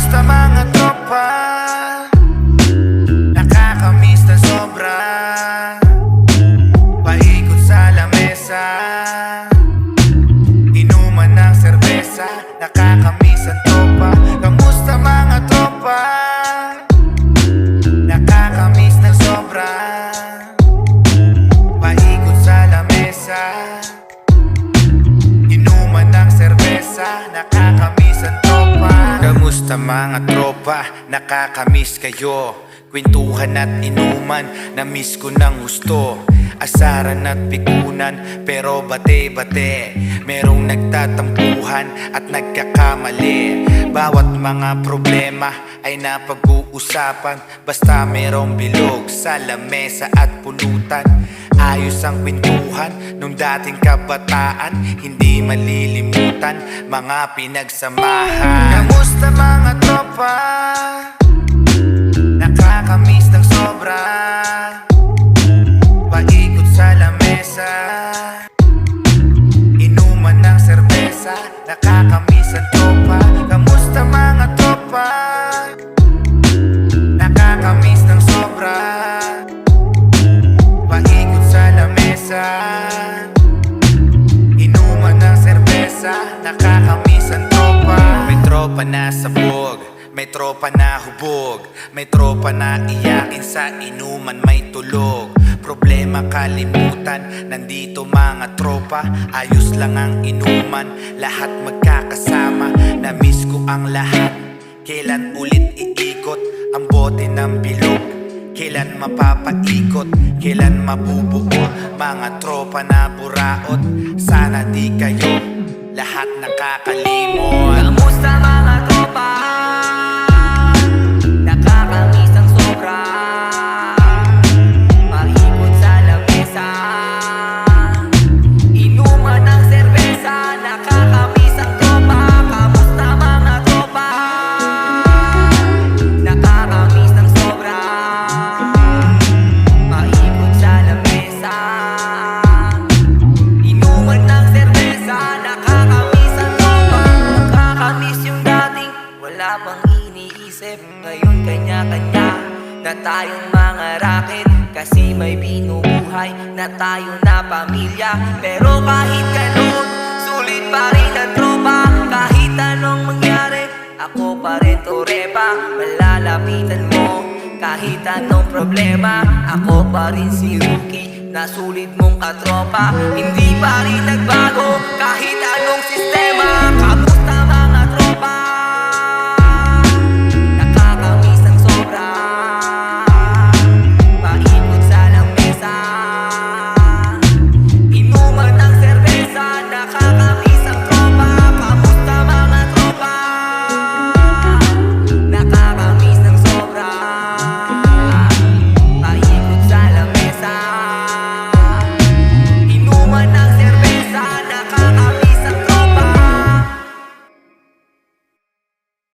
Kamusta mga tropa? Nakakamiss na sobra. Paikot sa lamesa, inuman ng serbesa. Nakakamiss ang tropa. Kamusta mga tropa? Nakakamiss na sobra. Paikot sa lamesa, inuman ng serbesa. Nakakamiss ang tropa. Kamusta mga tropa? Nakakamiss kayo. Kwentuhan at inuman, na-miss ko ng gusto. Asaran at pikunan, pero bate-bate. Merong nagtatampuhan at nagkakamali. Bawat mga problema ay napag-uusapan. Basta merong bilog sa lamesa at pulutan. Ayos ang kwentuhan nung dating kabataan. Hindi malilimutan mga pinagsamahan. Kamusta mga tropa? Nakakamiss ng sobra. Paikot sa lamesa, inuman ng serbesa. Nakakamiss ang tropa. Kamusta mga tropa? Nakakamiss ng sobra. Paikot sa lamesa, inuman ng serbesa. Nakakamiss ang tropa. May tropa na sabog, may tropa na hubog, may tropa na iyakin sa inuman may tulog. Problema kalimutan, nandito mga tropa. Ayos lang ang inuman, lahat magkakasama. Na-miss ko ang lahat, kailan ulit iikot ang bote ng bilog? Kailan mapapaikot, kailan mabubuo? Mga tropa na buraot, sana di kayo lahat nakakalimot. Kamusta mga tropa? Nakakamiss ang sobra. Paikot sa lamesa, inuman ng serbesa. Nakakamiss ang tropa. Kamusta mga tropa? Nakakamiss ng sobra. Paikot sa lamesa, inuman ng serbesa. Nakakamiss ang tropa. Nakakamiss yung dating wala pang iniisip. Ngayon kanya-kanya na tayong mga racket. Kasi may binubuhay na tayo na pamilya. Pero kahit ganun, sulit pa rin ang tropa. Kahit anong mangyari, ako pa rin torepa. Malalapitan mo kahit anong problema. Ako pa rin si Rookie na sulit mong katropa. Hindi pa rin nagbago kahit anong sistema.